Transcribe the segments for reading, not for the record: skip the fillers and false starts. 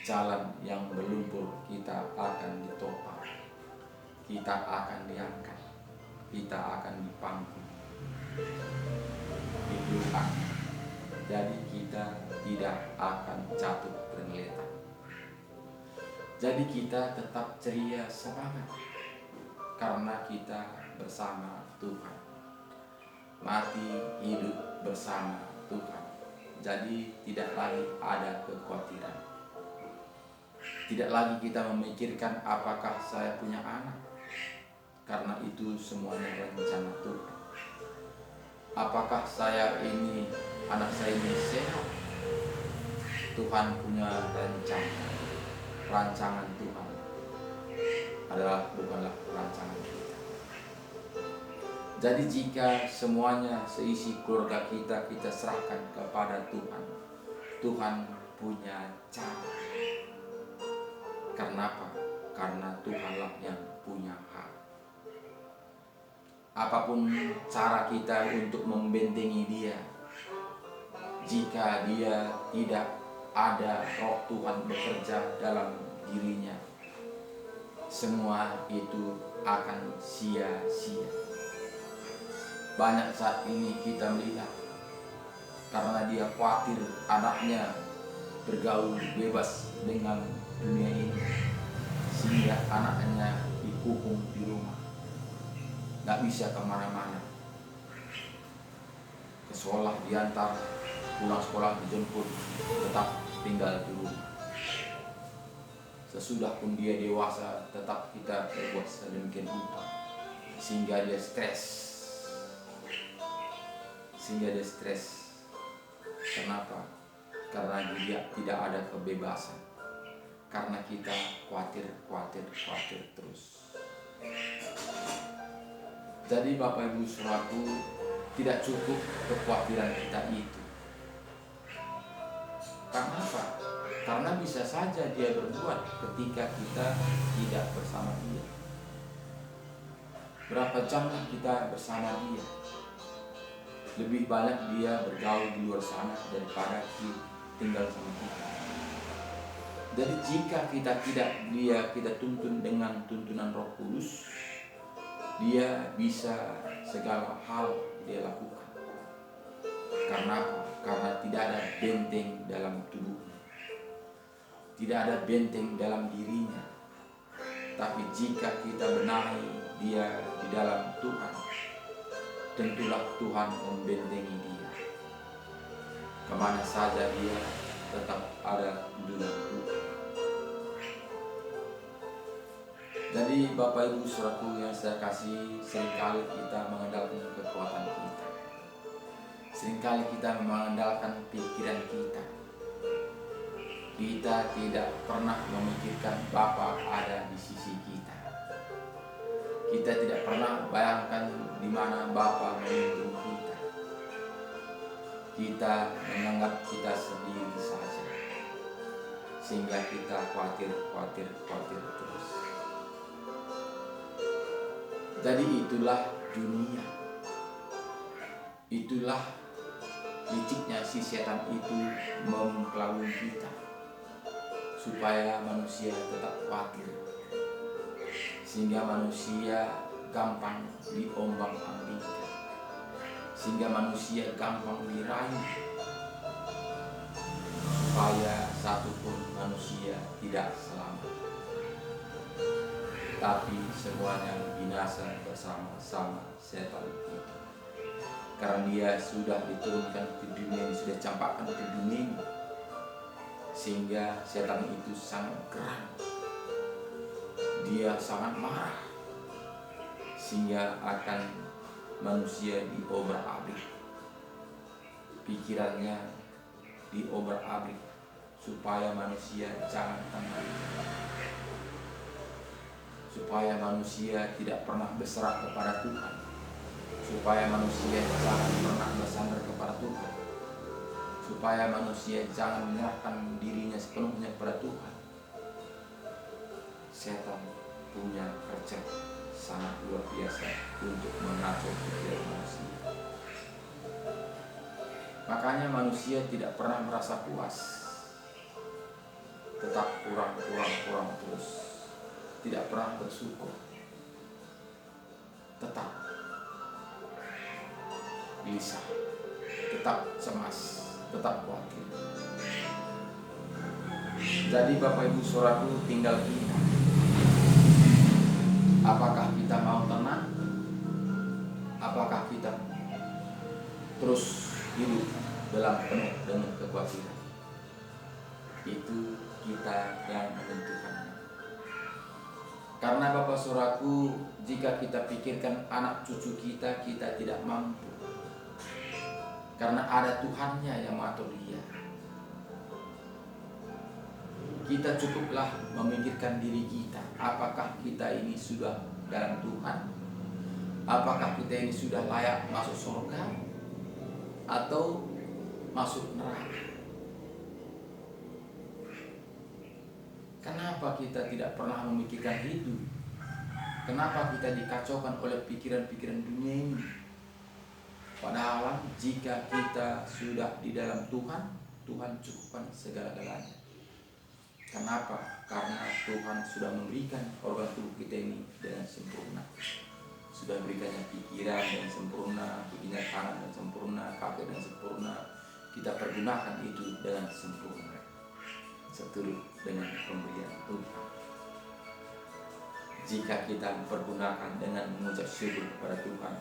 jalan yang berlumpur kita akan ditopang, kita akan diangkat, kita akan dipangku, dipeluk. Jadi kita tidak akan jatuh tergeletak. Jadi kita tetap ceria semangat karena kita bersama Tuhan. Mati hidup bersama Tuhan. Jadi tidak lagi ada kekhawatiran. Tidak lagi kita memikirkan apakah saya punya anak, karena itu semuanya rencana Tuhan. Apakah anak saya ini sehat? Tuhan punya rancangan Tuhan bukanlah rancangan kita. Jadi jika semuanya seisi keluarga kita serahkan kepada Tuhan, Tuhan punya cara. Kenapa? Karena Tuhanlah yang punya hak. Apapun cara kita untuk membentengi dia, jika dia tidak ada roh Tuhan bekerja dalam dirinya, semua itu akan sia-sia. Banyak saat ini kita melihat karena dia khawatir anaknya bergaul bebas dengan dunia ini, sehingga anaknya dikukung di rumah, nggak bisa kemana-mana. Ke sekolah diantar, pulang sekolah dijemput, tetap tinggal di rumah. Sesudah pun dia dewasa, tetap kita berbuat sedemikian rupa sehingga dia stres. Kenapa? Karena dia tidak ada kebebasan. Karena kita khawatir terus. Jadi Bapak Ibu Saudaraku, tidak cukup kekhawatiran kita itu. Karena apa? Karena bisa saja dia berbuat ketika kita tidak bersama dia. Berapa jam kita bersama dia? Lebih banyak dia bergaul di luar sana daripada tinggal sama kita. Jadi jika kita tuntun dengan tuntunan Roh Kudus, dia bisa segala hal dia lakukan. Karena apa? Karena tidak ada benteng dalam tubuhnya, tidak ada benteng dalam dirinya. Tapi jika kita benahi dia di dalam Tuhan, tentulah Tuhan membentengi dia. Kemana saja dia tetap ada di dalam Tuhan. Jadi Bapak Ibu Saudaraku yang saya kasih, seringkali kita mengandalkan kekuatan kita. Seringkali kita mengandalkan pikiran kita. Kita tidak pernah memikirkan Bapa ada di sisi kita. Kita tidak pernah bayangkan di mana Bapa menuntun kita. Kita menganggap kita sendiri saja, sehingga kita khawatir terus. Jadi itulah dunia. Itulah liciknya si setan itu mempelajari kita, supaya manusia tetap khawatir, sehingga manusia gampang diombang-ambingkan, sehingga manusia gampang dirayu, supaya satupun manusia tidak selamat, tapi semuanya binasa bersama-sama setan itu. Karena dia sudah diturunkan ke dunia ini, sudah campakkan ke dunia ini, sehingga setan itu sangat geram, dia sangat marah, sehingga akan manusia diobrak-abrik, pikirannya diobrak-abrik, supaya manusia jangan tenang, supaya manusia tidak pernah berserah kepada Tuhan, supaya manusia jangan pernah bersandar kepada Tuhan, supaya manusia jangan menyerahkan dirinya sepenuhnya kepada Tuhan. Setan punya kerja sangat luar biasa untuk mengacau pikiran manusia. Makanya manusia tidak pernah merasa puas tetap kurang terus, tidak pernah bersyukur, tetap gelisah, tetap cemas, tetap khawatir. Jadi Bapak Ibu Saudaraku, tinggal kita. Apakah kita mau tenang? Apakah kita terus hidup dalam penuh dengan kekhawatiran? Itu kita yang menentukannya. Karena Bapak Saudaraku, jika kita pikirkan anak cucu kita, kita tidak mampu. Karena ada Tuhannya yang mengatur dia. Kita cukuplah memikirkan diri kita. Apakah kita ini sudah dalam Tuhan? Apakah kita ini sudah layak masuk surga atau masuk neraka? Kenapa kita tidak pernah memikirkan itu? Kenapa kita dikacaukan oleh pikiran-pikiran dunia ini? Padahal jika kita sudah di dalam Tuhan, Tuhan cukupkan segala-galanya. Kenapa? Karena Tuhan sudah memberikan organ tubuh kita ini dengan sempurna. Sudah berikannya pikiran yang sempurna, berikannya tangan yang sempurna, kaki yang sempurna. Kita pergunakan itu dengan sempurna, seturut dengan pemberian Tuhan. Jika kita mempergunakan dengan mengucap syukur kepada Tuhan,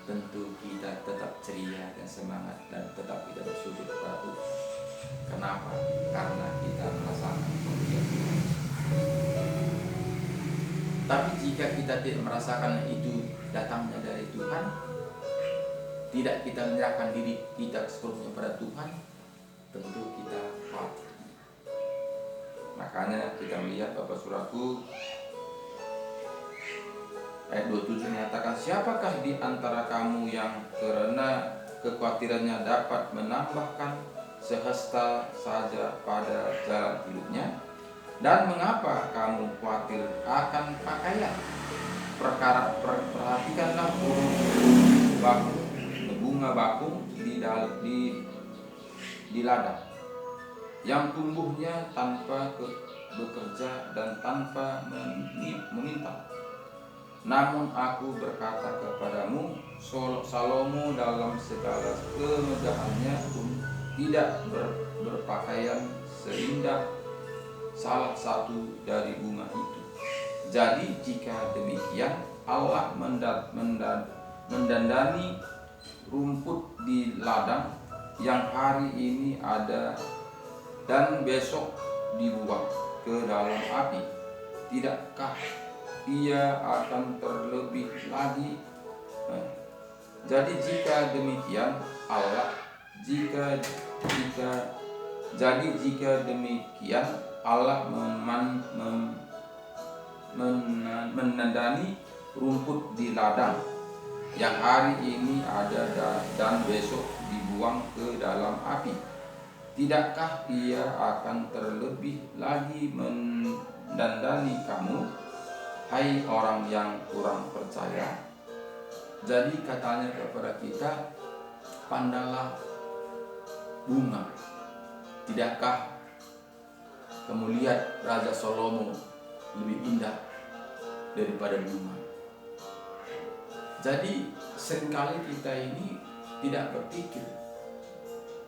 tentu kita tetap ceria dan semangat dan tetap kita bersyukur kepada Tuhan. Kenapa? Karena kita merasakan pemberian Tuhan. Tapi jika kita tidak merasakan itu datangnya dari Tuhan, tidak kita menyerahkan diri kita sepenuhnya pada Tuhan, tentu kita khawatir. Makanya kita melihat Bapak Saudaraku, ayat 27 menyatakan, siapakah di antara kamu yang karena kekhawatirannya dapat menambahkan sehasta saja pada jalan hidupnya? Dan mengapa kamu khawatir akan pakaian? Perhatikanlah bunga bakung di ladang, yang tumbuhnya tanpa bekerja dan tanpa meminta. Namun aku berkata kepadamu, Salomo dalam segala kemegahannya pun tidak berpakaian seindah salah satu dari bunga itu. Jadi jika demikian, Allah mendandani rumput di ladang yang hari ini ada dan besok dibuang ke dalam api, tidakkah Ia akan terlebih lagi? Jadi jika demikian, Allah menandani rumput di ladang yang hari ini ada dan besok dibuang ke dalam api. Tidakkah Ia akan terlebih lagi mendandani kamu, hai orang yang kurang percaya? Jadi katanya kepada kita, pandanglah bunga. Tidakkah kamu lihat Raja Salomo lebih indah daripada bunga? Jadi seringkali kita ini tidak berpikir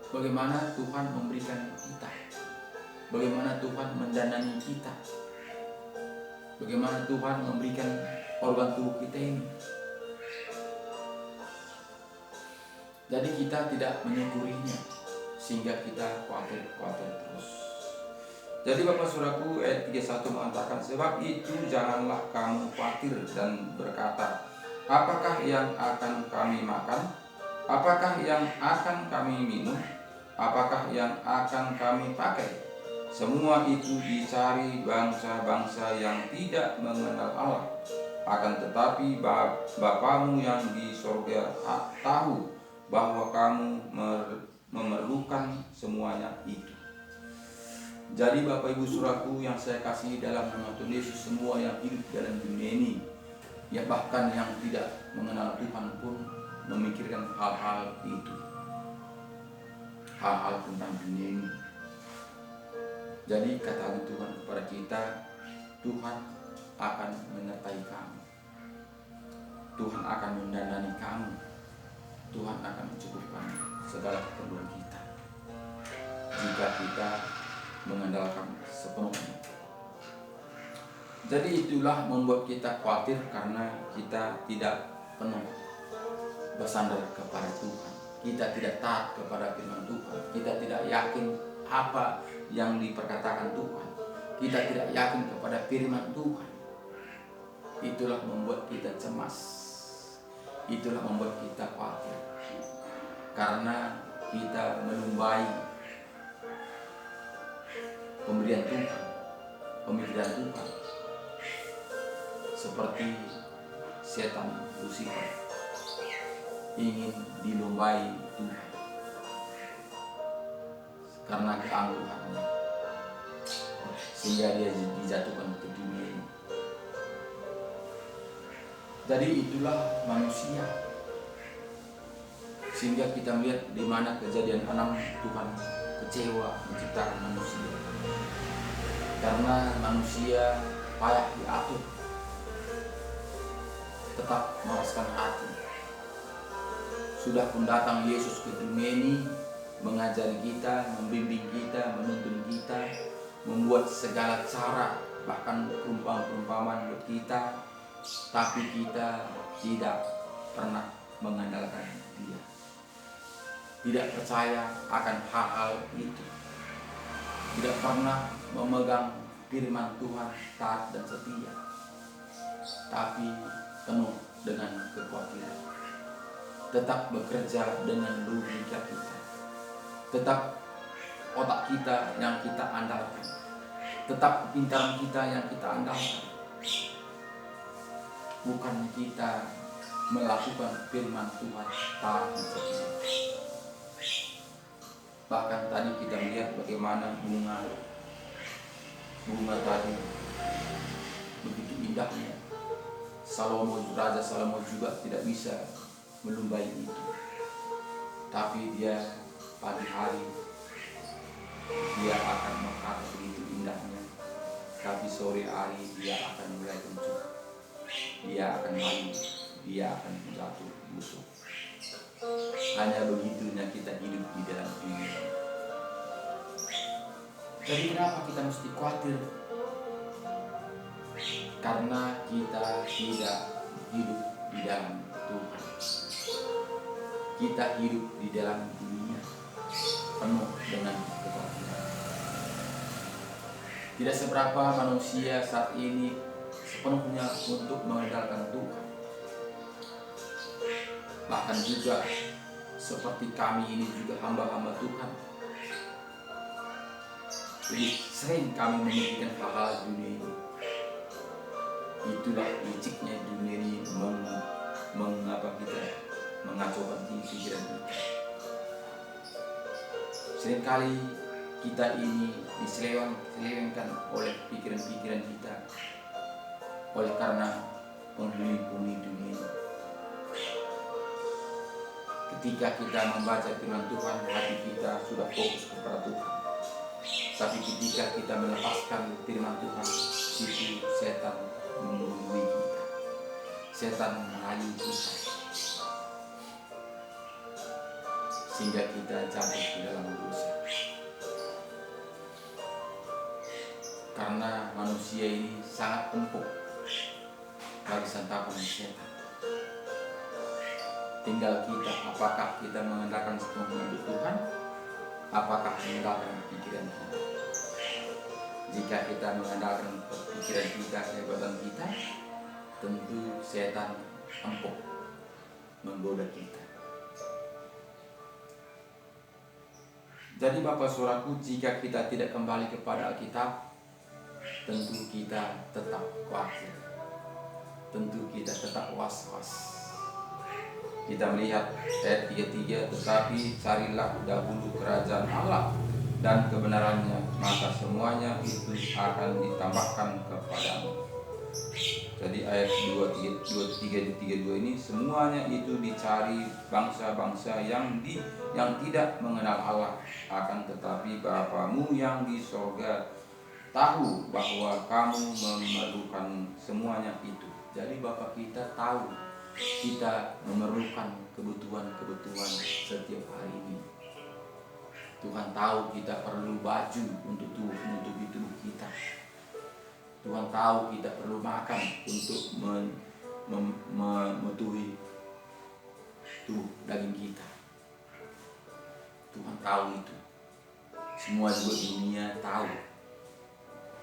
bagaimana Tuhan memberikan kita, bagaimana Tuhan mendanani kita, bagaimana Tuhan memberikan organ tubuh kita ini. Jadi kita tidak menyukurinya, sehingga kita khawatir terus. Jadi Bapak Saudaraku, ayat 31 mengatakan, sebab itu janganlah kamu khawatir dan berkata, apakah yang akan kami makan? Apakah yang akan kami minum? Apakah yang akan kami pakai? Semua itu dicari bangsa-bangsa yang tidak mengenal Allah. Akan tetapi Bapamu yang di sorga tahu bahwa kamu memerlukan semuanya itu. Jadi Bapak Ibu Saudaraku yang saya kasihi dalam nama Tuhan Yesus, semua yang hidup dalam dunia ini, ya bahkan yang tidak mengenal Tuhan pun memikirkan hal-hal itu, hal-hal tentang dunia ini. Jadi kata Tuhan kepada kita, Tuhan akan menyertai kamu, Tuhan akan mendandani kamu, Tuhan akan mencukupkan segala keperluan kita jika kita mengandalkan sepenuhnya. Jadi itulah membuat kita khawatir karena kita tidak penuh bersandar kepada Tuhan. Kita tidak taat kepada firman Tuhan. Kita tidak yakin apa yang diperkatakan Tuhan. Kita tidak yakin kepada firman Tuhan. Itulah membuat kita cemas. Itulah membuat kita khawatir. Karena kita melumbai pemberian Tuhan, pemikiran Tuhan. Seperti setan Lucifer ingin dilumbai Tuhan karena keangkuhannya, sehingga dia dijatuhkan ke dunia ini. Jadi itulah manusia, sehingga kita melihat di mana Kejadian 6 Tuhan kecewa menciptakan manusia karena manusia payah diatur, tetap meraskan hati. Sudah pun datang Yesus ke dunia ini, mengajari kita, membimbing kita, menuntun kita, membuat segala cara, bahkan perumpamaan buat kita, tapi kita tidak pernah mengandalkan Dia, tidak percaya akan hal-hal itu, tidak pernah memegang firman Tuhan taat dan setia, tapi penuh dengan kekhawatiran, tetap bekerja dengan logika kita, tetap otak kita yang kita andalkan, tetap kepintaran kita yang kita andalkan, bukan kita melakukan firman Tuhan taat dan setia. Bahkan tadi kita melihat bagaimana bunga tadi begitu indahnya. Raja Salomo juga tidak bisa melumbai itu, tapi dia pagi hari dia akan mekar begitu indahnya, tapi sore hari dia akan mulai kencur, dia akan malu, dia akan jatuh busuk. Hanya begitunya kita hidup di dalam dunia. Jadi kenapa kita mesti khawatir? Karena kita tidak hidup di dalam Tuhan. Kita hidup di dalam dunia penuh dengan kekhawatiran. Tidak seberapa manusia saat ini sepenuhnya untuk mengandalkan Tuhan. Bahkan juga seperti kami ini juga hamba-hamba Tuhan. Jadi sering kami memikirkan hal-hal dunia ini. Itulah liciknya dunia ini mengapa kita mengacaukan pikiran kita. Seringkali kita ini diselewengkan oleh pikiran-pikiran kita, oleh karena penghuni-penghuni dunia ini. Ketika kita membaca firman Tuhan, hati kita sudah fokus kepada Tuhan. Tapi ketika kita melepaskan firman Tuhan, itu setan membunuh kita, setan merayu kita, sehingga kita jatuh di dalam dosa. Karena manusia ini sangat empuk bagi santapan setan. Tinggal kita, apakah kita mengandalkan sepenuhnya untuk Tuhan, apakah mengandalkan pikiran kita. Jika kita mengandalkan pikiran kita, kehebatan kita, tentu setan empuk menggoda kita. Jadi Bapak Saudaraku, jika kita tidak kembali kepada Alkitab, tentu kita tetap khawatir, tentu kita tetap was-was. Kita melihat ayat 33, tetapi carilah dahulu kerajaan Allah dan kebenarannya, maka semuanya itu akan ditambahkan kepadamu. Jadi ayat 32 ini semuanya itu dicari bangsa-bangsa yang tidak mengenal Allah, akan tetapi Bapamu yang di sorga tahu bahwa kamu memerlukan semuanya itu. Jadi Bapa kita tahu kita memerlukan kebutuhan-kebutuhan setiap hari ini. Tuhan tahu kita perlu baju untuk menutupi tubuh kita. Tuhan tahu kita perlu makan untuk memenuhi tubuh daging kita. Tuhan tahu itu. Semua juga dunia tahu.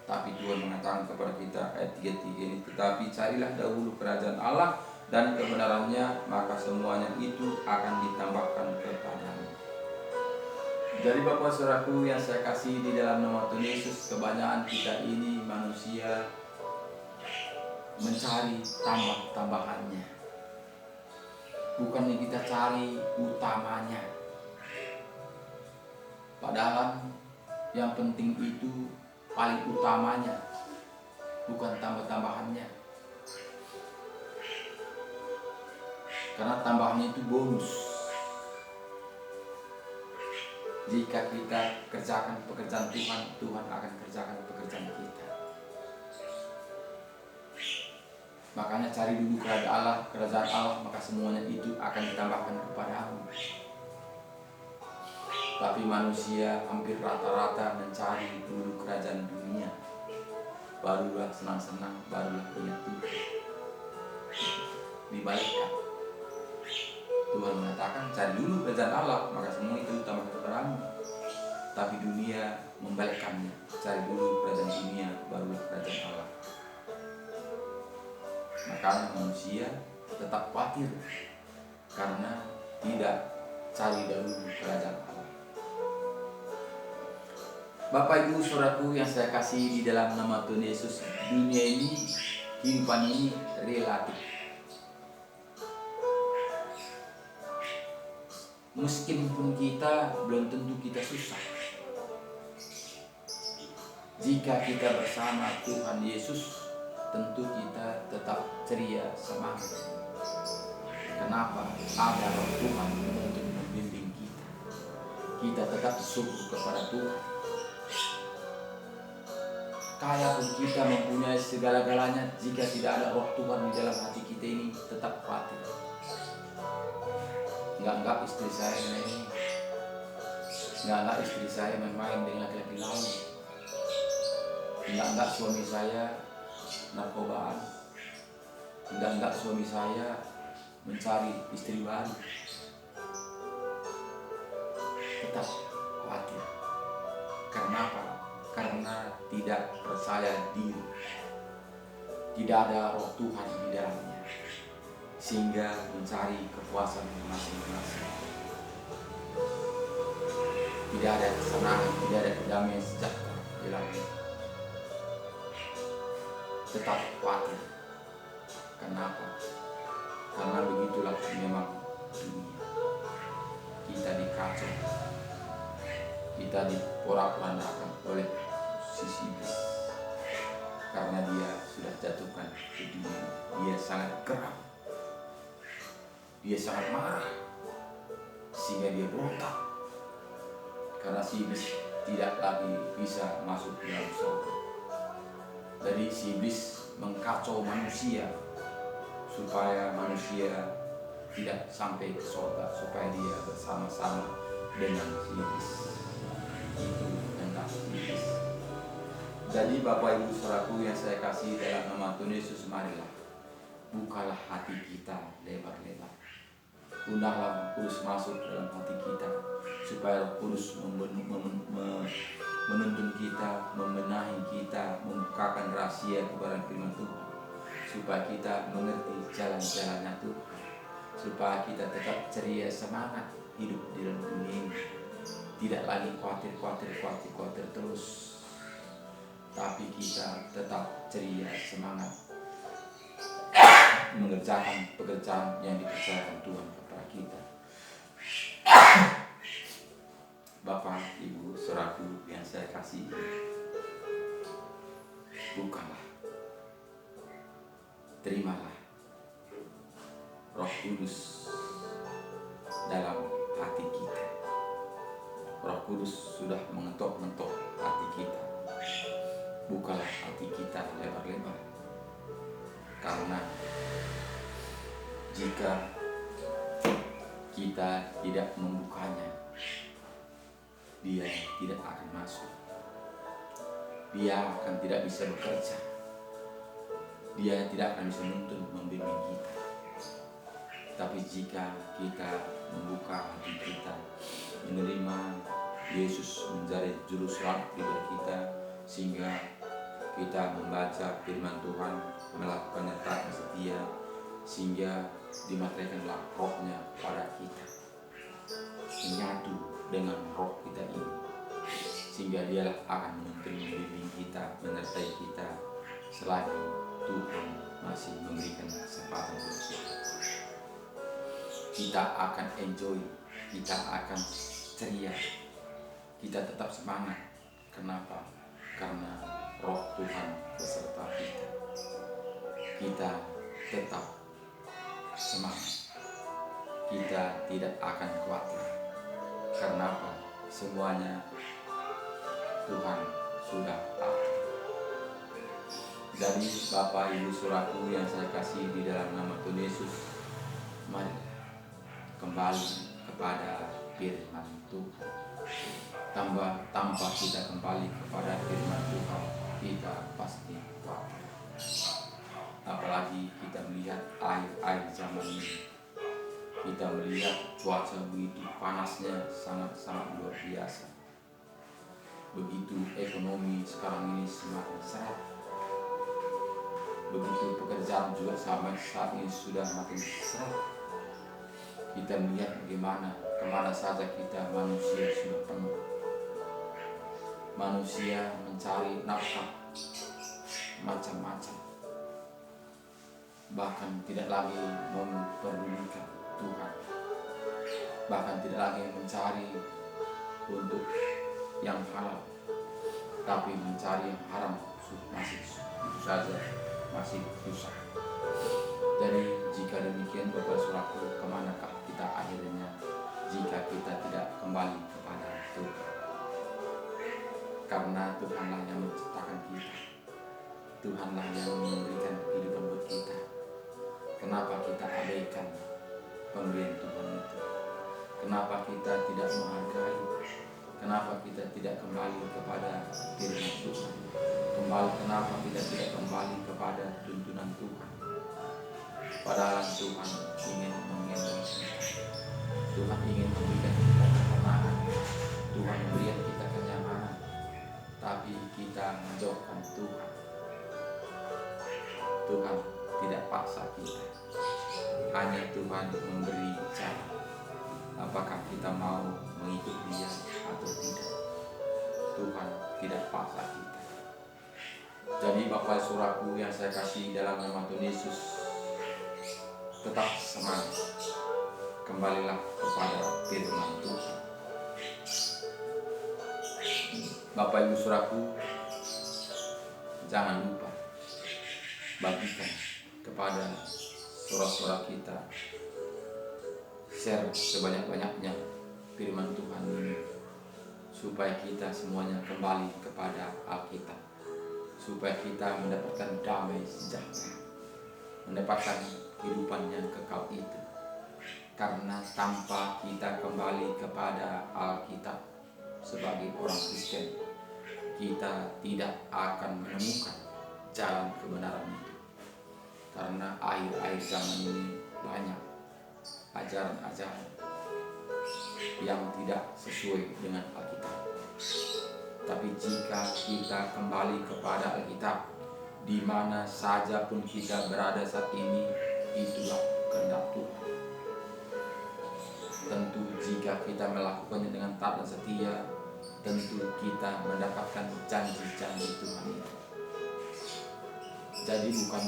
Tapi Tuhan mengatakan kepada kita ayat 33 ini, tetapi carilah dahulu kerajaan Allah dan kebenarannya, maka semuanya itu akan ditambahkan kepadamu. Jadi Bapak Saudaraku yang saya kasih di dalam nama Tuhan Yesus, kebanyakan kita ini manusia mencari tambahannya. Bukannya kita cari utamanya. Padahal yang penting itu paling utamanya, bukan tambah-tambahannya. Karena tambahannya itu bonus. Jika kita kerjakan pekerjaan Tuhan, Tuhan akan kerjakan pekerjaan kita. Makanya cari dulu kerajaan Allah, maka semuanya itu akan ditambahkan kepadamu. Tapi manusia hampir rata-rata mencari dulu kerajaan dunia, barulah senang-senang, barulah ingat Tuhan. Dibalikkan, Tuhan mengatakan cari dulu kerajaan Allah, maka semua itu ditambahkan kepadamu. Tapi dunia membalikkannya, cari dulu kerajaan dunia, barulah kerajaan Allah. Makanya manusia tetap khawatir karena tidak cari dahulu kerajaan Allah. Bapak Ibu Saudaraku yang saya kasih di dalam nama Tuhan Yesus, dunia ini, kehidupan ini relatif. Meskipun kita belum tentu kita susah. Jika kita bersama Tuhan Yesus, tentu kita tetap ceria semangat. Kenapa? Ada Roh Tuhan untuk membimbing kita. Kita tetap bersyukur kepada Tuhan. Kalaupun kita mempunyai segala-galanya, jika tidak ada Roh Tuhan di dalam hati kita ini, tetap khawatir. Enggak istri saya ini, enggak istri saya main-main dengan laki-laki lain, enggak suami saya narkobaan, enggak suami saya mencari istri baru. Tetap khawatir. Karena apa? Karena tidak percaya diri, tidak ada Roh Tuhan di dalamnya, sehingga mencari kepuasan masing-masing. Tidak ada kesenangan, tidak ada kedamaian sejahtera di dalamnya. Tetap khawatir. Kenapa? Karena begitulah memang dunia. Kita dikacau, kita diporak-porandakan oleh sisi iblis. Karena dia sudah jatuhkan ke dunia, dia sangat geram, dia sangat marah, sehingga dia berontak. Karena si iblis tidak lagi bisa masuk ke dalam surga. Jadi si iblis mengkacau manusia supaya manusia tidak sampai ke surga, supaya dia bersama-sama dengan si iblis. Itu hendak si iblis. Jadi Bapak Ibu Saudaraku yang saya kasih dalam nama Tuhan Yesus, marilah bukalah hati kita lebar-lebar. Undanglah Roh Kudus masuk dalam hati kita, supaya Roh Kudus menuntun kita, membenahi kita, membukakan rahasia kebenaran firman Tuhan, supaya kita mengerti jalan-jalannya Tuhan, supaya kita tetap ceria semangat hidup di dalam dunia ini. Tidak lagi khawatir terus, tapi kita tetap ceria semangat mengerjakan pekerjaan yang dipercayakan Tuhan kepada kita. Bapak, Ibu, Saudaraku yang saya kasih, bukalah, terimalah Roh Kudus dalam hati kita. Roh Kudus sudah mengetok-ngetok hati kita. bukalah hati kita lebar-lebar. Karena jika kita tidak membukanya, dia tidak akan masuk. Dia akan tidak bisa bekerja. Dia tidak akan bisa menuntun membimbing kita. Tapi jika kita membuka hati kita, menerima Yesus menjadi juru selamat bagi kita, sehingga kita membaca firman Tuhan, melakukannya taat dan setia, sehingga dimateraikanlah rohnya pada kita, menyatu dengan roh kita ini, sehingga dialah akan menuntun membimbing kita, menyertai kita selagi Tuhan masih memberikan kesempatan untuk kita. Kita akan enjoy, kita akan ceria, kita tetap semangat. Kenapa? Karena roh Tuhan beserta kita. Kita tetap semangat. Kita tidak akan khawatir. Karena apa? Semuanya Tuhan sudah atur. Jadi Bapak Ibu Saudaraku yang saya kasih di dalam nama Tuhan Yesus, mari kembali kepada firman Tuhan. Tanpa kita kembali kepada firman Tuhan, kita pasti khawatir. Apalagi kita melihat air zaman ini, kita melihat cuaca begitu panasnya, sangat-sangat luar biasa. Begitu ekonomi sekarang ini semakin seret, begitu pekerjaan juga sampai saat ini sudah makin seret. Kita melihat bagaimana kemana saja kita manusia sudah penuh. Manusia mencari nafkah macam-macam, bahkan tidak lagi memperdulikan Tuhan, bahkan tidak lagi mencari untuk yang halal, tapi mencari yang haram masih itu saja masih susah. Jadi jika demikian Bapak Saudaraku, kemanakah kita akhirnya jika kita tidak kembali kepada Tuhan? Karena Tuhanlah yang menciptakan kita, Tuhanlah yang memberikan kehidupan buat kita. Kenapa kita abaikan pemberian Tuhan itu? Kenapa kita tidak menghargai? Kenapa kita tidak kembali kepada firman Tuhan? Kenapa kita tidak kembali kepada tuntunan Tuhan? Padahal Tuhan ingin mengendong kita. Tuhan ingin memberikan kita ketenangan. Tuhan memberikan kita kenyamanan. Tapi kita menjauhkan Tuhan. Tuhan tidak paksa kita. Hanya Tuhan memberi jalan. Apakah kita mau mengikut Dia atau tidak? Tuhan tidak paksa kita. Jadi Bapak Saudaraku yang saya kasih dalam nama Tuhan Yesus, tetap semangat. Kembalilah kepada firman Tuhan. Bapak Ibu Saudaraku, jangan lupa bagikan kepada saudara-saudara kita, share sebanyak-banyaknya firman Tuhan ini, supaya kita semuanya kembali kepada Alkitab, supaya kita mendapatkan damai sejahtera, mendapatkan kehidupan yang kekal itu. Karena tanpa kita kembali kepada Alkitab sebagai orang Kristen, kita tidak akan menemukan jalan kebenaran itu. Karena akhir-akhir zaman ini banyak ajaran-ajaran yang tidak sesuai dengan Alkitab. Tapi jika kita kembali kepada Alkitab, di mana saja pun kita berada saat ini, itulah kehendak Tuhan. Tentu jika kita melakukannya dengan taat dan setia, tentu kita mendapatkan janji-janji Tuhan itu. Jadi bukan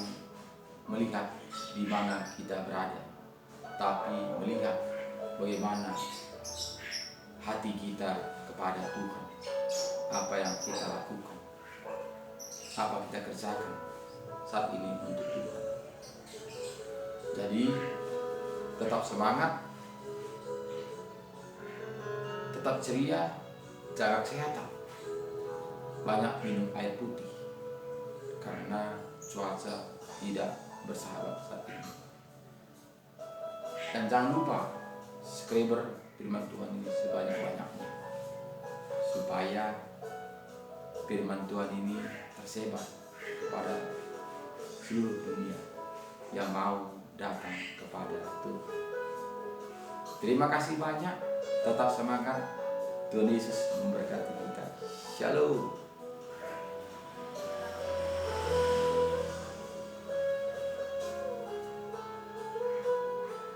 melihat di mana kita berada, tapi melihat bagaimana hati kita kepada Tuhan. Apa yang kita lakukan, apa kita kerjakan saat ini untuk Tuhan. Jadi tetap semangat, tetap ceria, jaga kesehatan, banyak minum air putih, karena cuaca tidak bersahabat saat ini. Dan jangan lupa subscriber firman Tuhan ini sebanyak-banyaknya, supaya firman Tuhan ini tersebar kepada seluruh dunia yang mau datang kepada Tuhan. Terima kasih banyak, tetap semangat. Tuhan Yesus memberkati kita. Shalom.